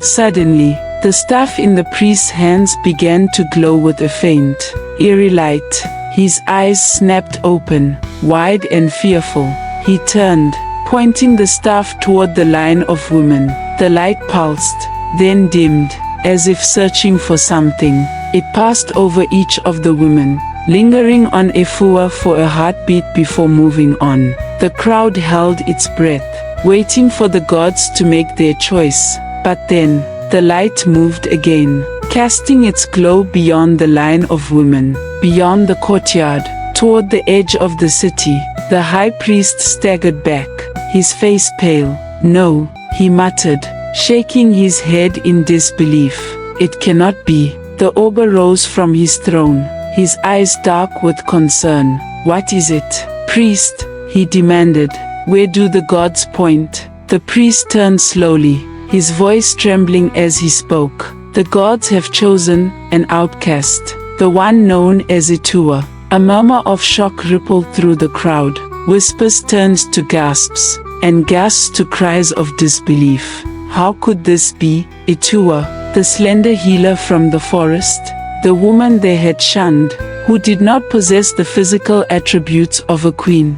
Suddenly, the staff in the priest's hands began to glow with a faint, eerie light. His eyes snapped open, wide and fearful. He turned, pointing the staff toward the line of women. The light pulsed, then dimmed, as if searching for something. It passed over each of the women, lingering on Itoua for a heartbeat before moving on. The crowd held its breath, waiting for the gods to make their choice. But then, the light moved again, casting its glow beyond the line of women, beyond the courtyard, toward the edge of the city. The high priest staggered back, his face pale. "No," he muttered, shaking his head in disbelief. "It cannot be." The Oba rose from his throne, his eyes dark with concern. "What is it, priest?" he demanded. "Where do the gods point?" The priest turned slowly, his voice trembling as he spoke. "The gods have chosen an outcast, the one known as Itoua." A murmur of shock rippled through the crowd. Whispers turned to gasps, and gasps to cries of disbelief. How could this be? Itoua, the slender healer from the forest, the woman they had shunned, who did not possess the physical attributes of a queen.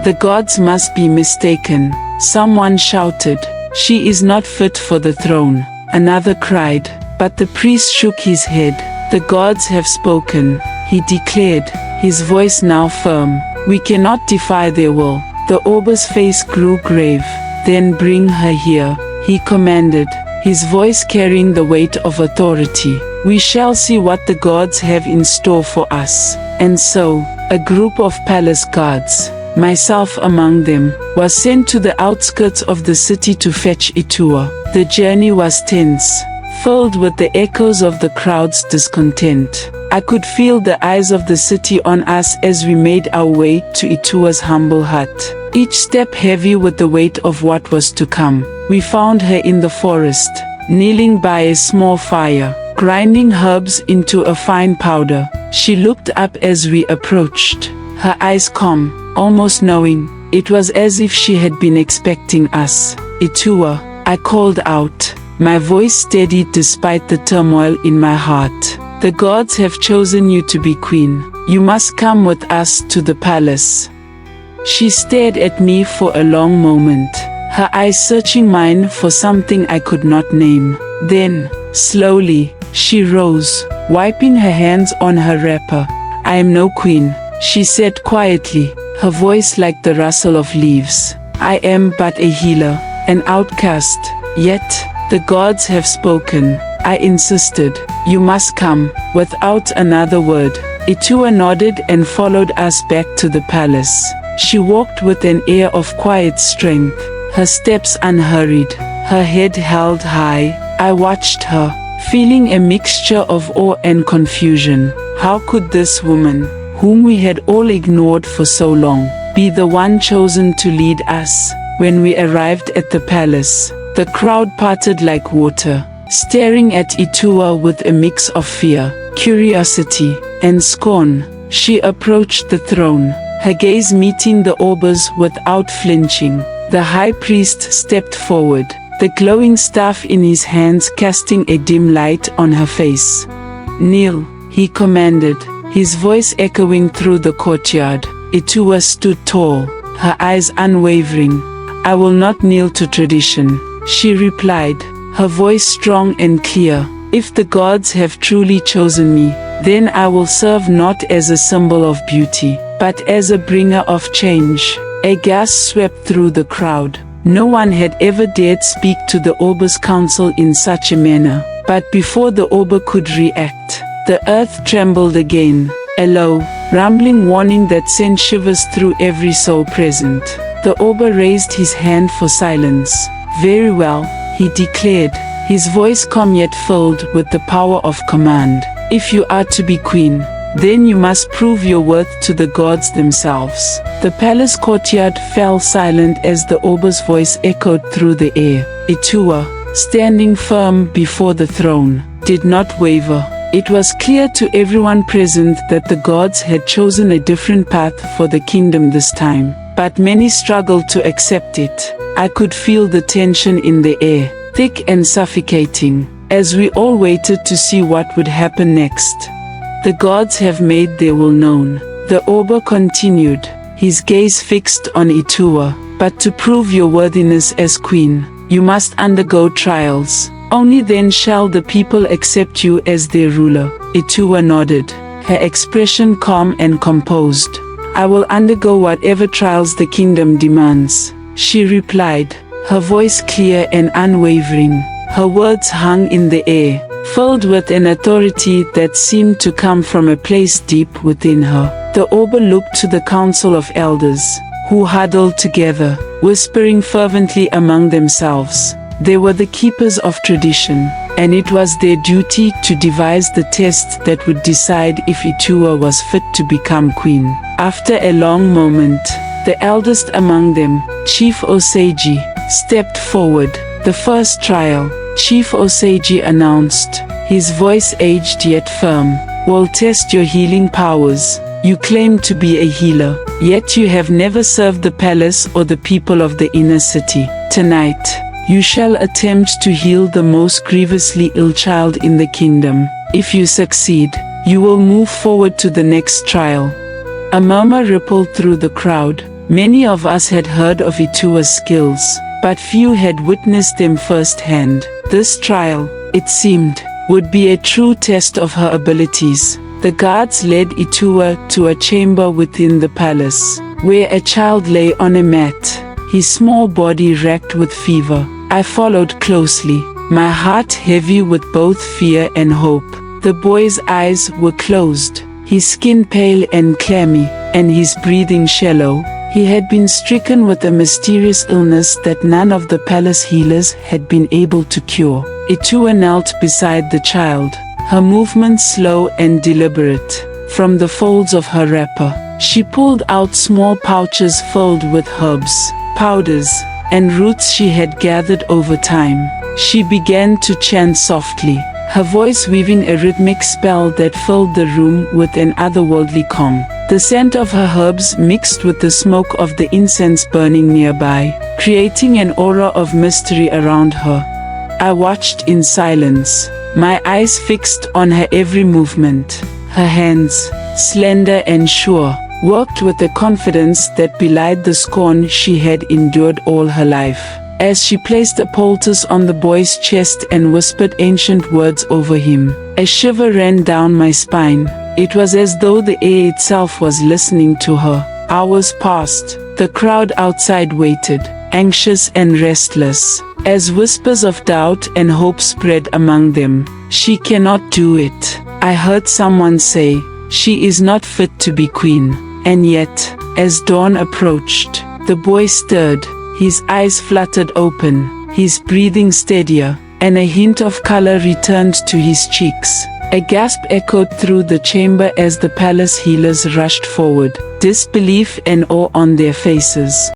"The gods must be mistaken," someone shouted. "She is not fit for the throne," another cried. But the priest shook his head. "The gods have spoken," he declared, his voice now firm. "We cannot defy their will." The Oba's face grew grave. "Then bring her here," he commanded, his voice carrying the weight of authority. "We shall see what the gods have in store for us." And so, a group of palace guards, myself among them, was sent to the outskirts of the city to fetch Itoua. The journey was tense, filled with the echoes of the crowd's discontent. I could feel the eyes of the city on us as we made our way to Itoua's humble hut, each step heavy with the weight of what was to come. We found her in the forest, kneeling by a small fire, grinding herbs into a fine powder. She looked up as we approached, her eyes calm, almost knowing. It was as if she had been expecting us. "Itoua," I called out, my voice steadied despite the turmoil in my heart. "The gods have chosen you to be queen. You must come with us to the palace." She stared at me for a long moment, her eyes searching mine for something I could not name. Then, slowly, she rose, wiping her hands on her wrapper. "I am no queen," she said quietly, her voice like the rustle of leaves. "I am but a healer, an outcast. Yet, the gods have spoken," I insisted. "You must come." Without another word, Itoua nodded and followed us back to the palace. She walked with an air of quiet strength, her steps unhurried, her head held high. I watched her, feeling a mixture of awe and confusion. How could this woman, whom we had all ignored for so long, be the one chosen to lead us? When we arrived at the palace, the crowd parted like water, staring at Itoua with a mix of fear, curiosity, and scorn. She approached the throne, her gaze meeting the Oba's without flinching. The high priest stepped forward, the glowing staff in his hands casting a dim light on her face. "Kneel," he commanded, his voice echoing through the courtyard. Itoua stood tall, her eyes unwavering. "I will not kneel to tradition," she replied, her voice strong and clear. "If the gods have truly chosen me, then I will serve not as a symbol of beauty, but as a bringer of change." A gasp swept through the crowd. No one had ever dared speak to the Oba's council in such a manner. But before the Oba could react, the earth trembled again, a low, rumbling warning that sent shivers through every soul present. The Oba raised his hand for silence. "Very well," he declared, his voice calm yet filled with the power of command. "If you are to be queen, then you must prove your worth to the gods themselves." The palace courtyard fell silent as the Oba's voice echoed through the air. Itoua, standing firm before the throne, did not waver. It was clear to everyone present that the gods had chosen a different path for the kingdom this time. But many struggled to accept it. I could feel the tension in the air, thick and suffocating, as we all waited to see what would happen next. The gods have made their will known, the Oba continued, his gaze fixed on Itoua. But to prove your worthiness as queen, you must undergo trials. Only then shall the people accept you as their ruler. Itoua nodded, her expression calm and composed. I will undergo whatever trials the kingdom demands, she replied, her voice clear and unwavering. Her words hung in the air, filled with an authority that seemed to come from a place deep within her. The Oba looked to the council of elders, who huddled together, whispering fervently among themselves. They were the keepers of tradition, and it was their duty to devise the test that would decide if Itoua was fit to become queen. After a long moment, the eldest among them, Chief Oseji, stepped forward. The first trial, Chief Oseji announced, his voice aged yet firm, will test your healing powers. You claim to be a healer, yet you have never served the palace or the people of the inner city. Tonight, you shall attempt to heal the most grievously ill child in the kingdom. If you succeed, you will move forward to the next trial. A murmur rippled through the crowd. Many of us had heard of Itoua's skills, but few had witnessed them firsthand. This trial, it seemed, would be a true test of her abilities. The guards led Itoua to a chamber within the palace, where a child lay on a mat, his small body racked with fever. I followed closely, my heart heavy with both fear and hope. The boy's eyes were closed, his skin pale and clammy, and his breathing shallow. He had been stricken with a mysterious illness that none of the palace healers had been able to cure. Itoua knelt beside the child, her movements slow and deliberate. From the folds of her wrapper, she pulled out small pouches filled with herbs, powders, and roots she had gathered over time. She began to chant softly, her voice weaving a rhythmic spell that filled the room with an otherworldly calm. The scent of her herbs mixed with the smoke of the incense burning nearby, creating an aura of mystery around her. I watched in silence, my eyes fixed on her every movement. Her hands, slender and sure, worked with a confidence that belied the scorn she had endured all her life. As she placed the poultice on the boy's chest and whispered ancient words over him, a shiver ran down my spine. It was as though the air itself was listening to her. Hours passed. The crowd outside waited, anxious and restless, as whispers of doubt and hope spread among them. She cannot do it, I heard someone say. She is not fit to be queen. And yet, as dawn approached, the boy stirred, his eyes fluttered open, his breathing steadier, and a hint of color returned to his cheeks. A gasp echoed through the chamber as the palace healers rushed forward, disbelief and awe on their faces.